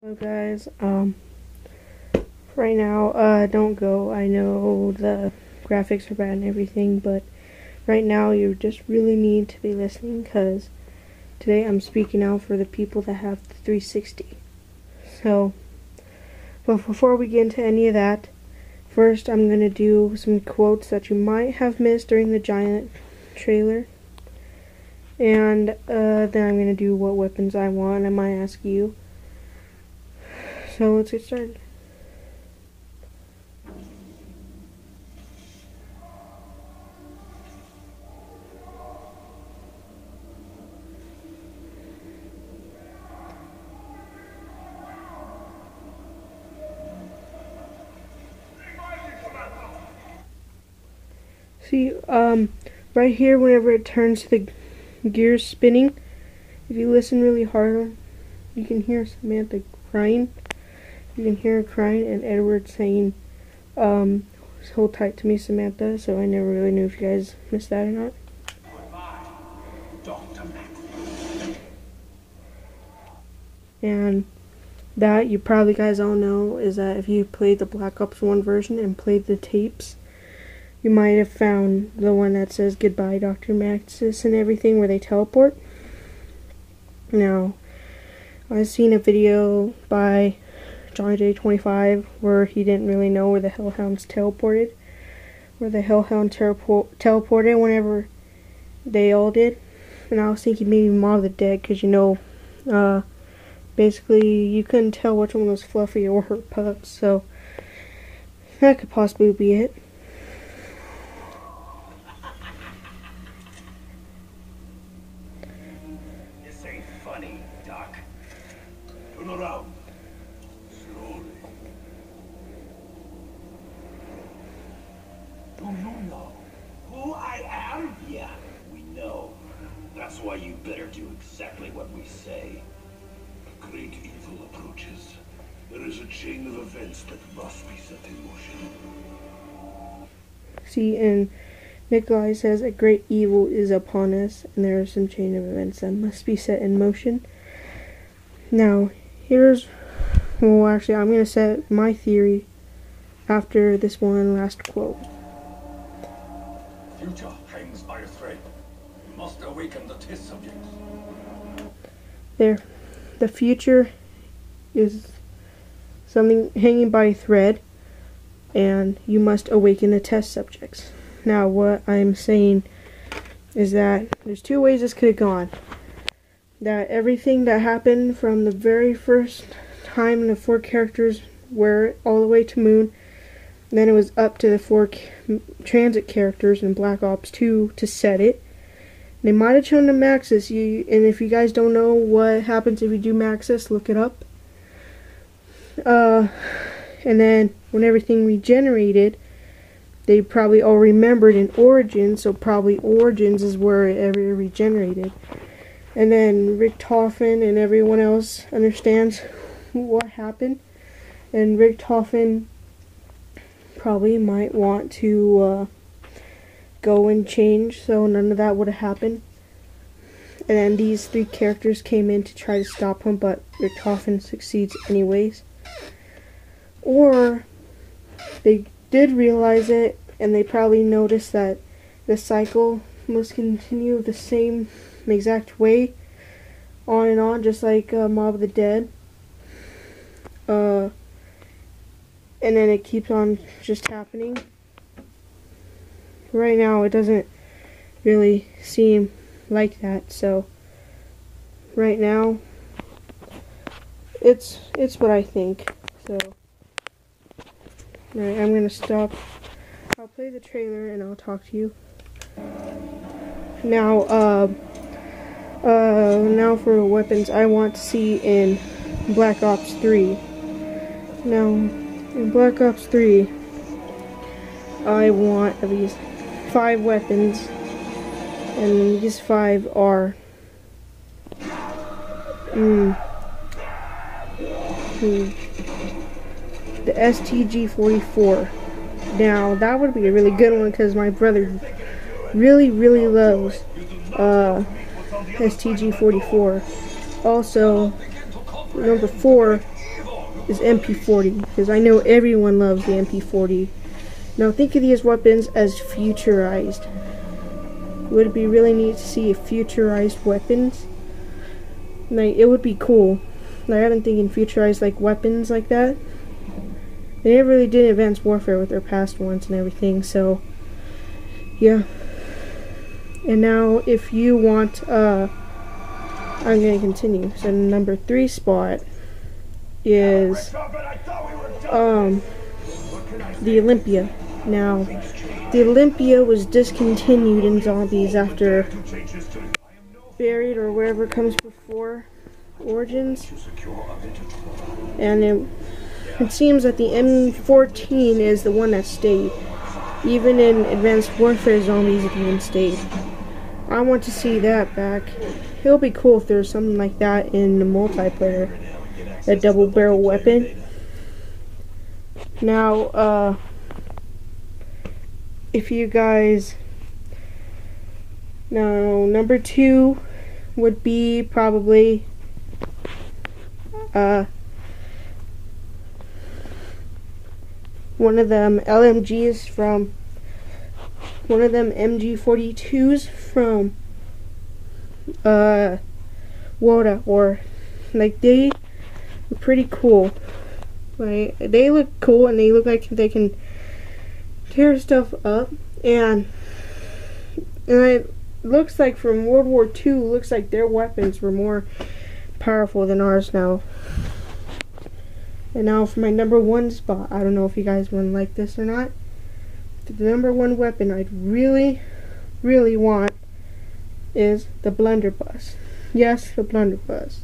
Hello guys, right now, don't go. I know the graphics are bad and everything, but right now you just really need to be listening, because today I'm speaking out for the people that have the 360. So, but before we get into any of that, first I'm going to do some quotes that you might have missed during the Giant trailer, and then I'm going to do what weapons I want. I might ask you. So let's get started. See, right here, whenever it turns the gears spinning, if you listen really hard, you can hear Samantha crying. You can hear her crying, and Edward saying, hold tight to me, Samantha. So I never really knew if you guys missed that or not. Goodbye, Dr. Max. And that, you probably guys all know, is that if you played the Black Ops 1 version and played the tapes, you might have found the one that says goodbye, Dr. Maxis, and everything, where they teleport. Now, I've seen a video by Johnny J25 where he didn't really know where the Hellhounds teleported. Where the Hellhound teleported whenever they all did. And I was thinking maybe Mob of the Dead, because basically you couldn't tell which one was Fluffy or her pups, so that could possibly be it. This ain't funny, Doc. Turn around. Slowly. Do you know who I am? Yeah, we know. That's why you better do exactly what we say. A great evil approaches. There is a chain of events that must be set in motion. See, and Nikolai says a great evil is upon us, and there are some chain of events that must be set in motion. Now, well, actually, I'm going to set my theory after this one last quote. Future hangs by a thread. You must awaken the test subjects. There. The future is something hanging by a thread, and you must awaken the test subjects. Now, what I'm saying is that there's two ways this could have gone. That everything that happened from the very first time the 4 characters were all the way to Moon, then it was up to the 4 transit characters in Black Ops 2 to set it. They might have chosen Maxis, and if you guys don't know what happens if you do Maxis, look it up. And then when everything regenerated, they probably all remembered in Origins, so probably Origins is where it ever regenerated. And then Richtofen and everyone else understands what happened, and Richtofen probably might want to go and change, so none of that would have happened. And then these 3 characters came in to try to stop him, but Richtofen succeeds anyways. Or they did realize it, and they probably noticed that the cycle must continue the same exact way, on and on, just like Mob of the Dead. And then it keeps on just happening. Right now, it doesn't really seem like that, so right now, it's what I think. So, alright, I'm gonna stop. I'll play the trailer and I'll talk to you. Now, now for weapons I want to see in Black Ops 3. Now, in Black Ops 3, I want at least 5 weapons, and these 5 are the STG-44. Now, that would be a really good one, because my brother really loves STG-44. Also, number 4 is MP40, because I know everyone loves the MP40. Now think of these weapons as futurized. Would it be really neat to see futurized weapons? Like, it would be cool. Like, I've been thinking futurized like weapons like that. They never really did Advanced Warfare with their past ones and everything, so yeah. And now if you want I'm gonna continue. So number 3 spot is the Olympia. Now the Olympia was discontinued in Zombies after Buried or wherever comes before Origins, and it seems that the M14 is the one that stayed. Even in Advanced Warfare Zombies, it even stayed. I want to see that back. It'll be cool if there's something like that in the multiplayer. A double barrel weapon. Now, if you guys... Now, number 2 would be probably... one of them LMGs from... One of them MG42s from... WOTA, or... Like, they are pretty cool. Like, they look cool, and they look like they can tear stuff up, and it looks like from World War II, looks like their weapons were more powerful than ours now. And now for my number 1 spot, I don't know if you guys want to like this or not. The number 1 weapon I'd really, really want is the blunderbuss. Yes, the blunderbuss.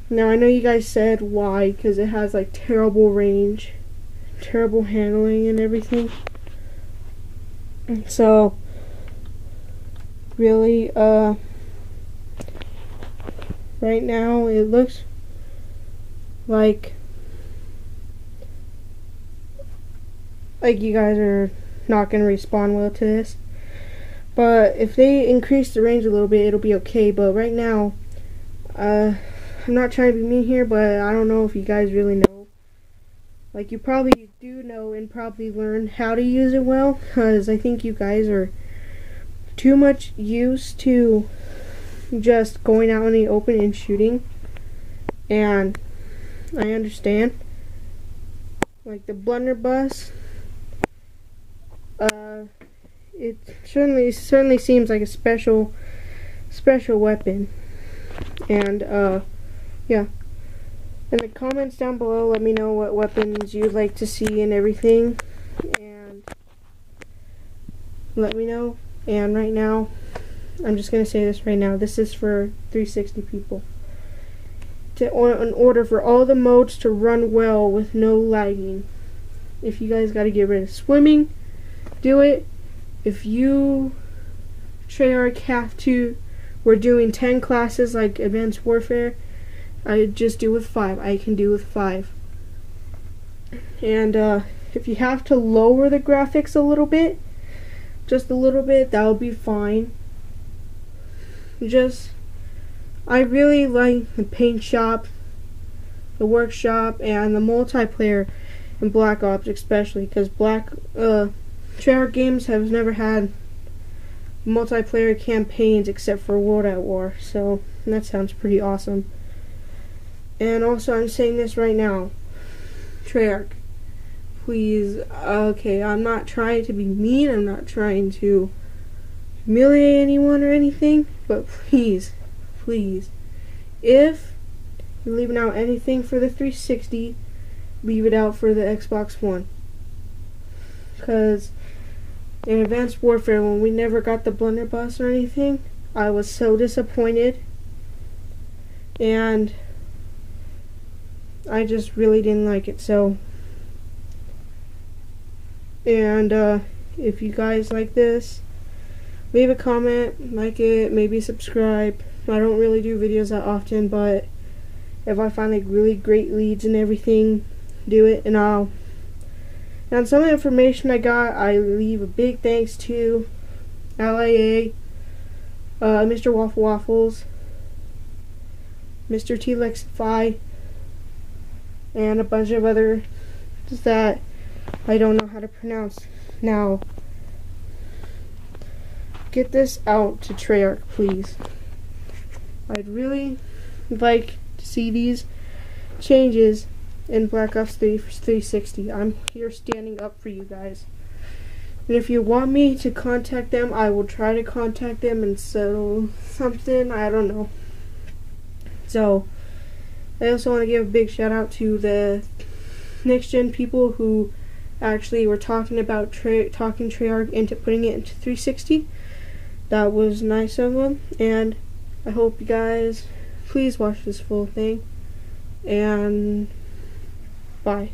Now I know you guys said why, because it has like terrible range, terrible handling and everything. So really, right now it looks like you guys are not going to respond well to this. But if they increase the range a little bit, it'll be okay. But right now, I'm not trying to be mean here, but I don't know if you guys really know. Like, you probably do know and probably learn how to use it well, because I think you guys are too much used to just going out in the open and shooting. And I understand. Like the blunderbuss, it certainly seems like a special weapon. And yeah. In the comments down below, let me know what weapons you'd like to see and everything, and let me know. And right now, I'm just gonna say this right now. This is for 360 people. In order for all the modes to run well with no lagging. If you guys gotta get rid of swimming, do it. If you Treyarch have to, we're doing 10 classes like Advanced Warfare, I just do with 5. I can do with 5. And if you have to lower the graphics a little bit, just a little bit, that'll be fine. I really like the paint shop, the workshop, and the multiplayer in Black Ops especially, because Treyarch games have never had multiplayer campaigns except for World at War, so that sounds pretty awesome. And also, I'm saying this right now, Treyarch, please, okay, I'm not trying to be mean, I'm not trying to humiliate anyone or anything, but please, if you're leaving out anything for the 360, leave it out for the Xbox One. Because in Advanced Warfare, when we never got the blunderbuss or anything, I was so disappointed, and I just really didn't like it. So, and if you guys like this, leave a comment, like it, maybe subscribe. I don't really do videos that often, but if I find like really great leads and everything, do it. And some of the information I got, I leave a big thanks to LIA, Mr. Waffle Waffles, Mr. T Lexify, and a bunch of other that I don't know how to pronounce. Now, get this out to Treyarch, please. I'd really like to see these changes in Black Ops 3 360. I'm here standing up for you guys. And if you want me to contact them, I will try to contact them and settle something. I don't know. So, I also want to give a big shout out to the next gen people who actually were talking about talking Treyarch into putting it into 360. That was nice of them, and I hope you guys please watch this full thing, and bye.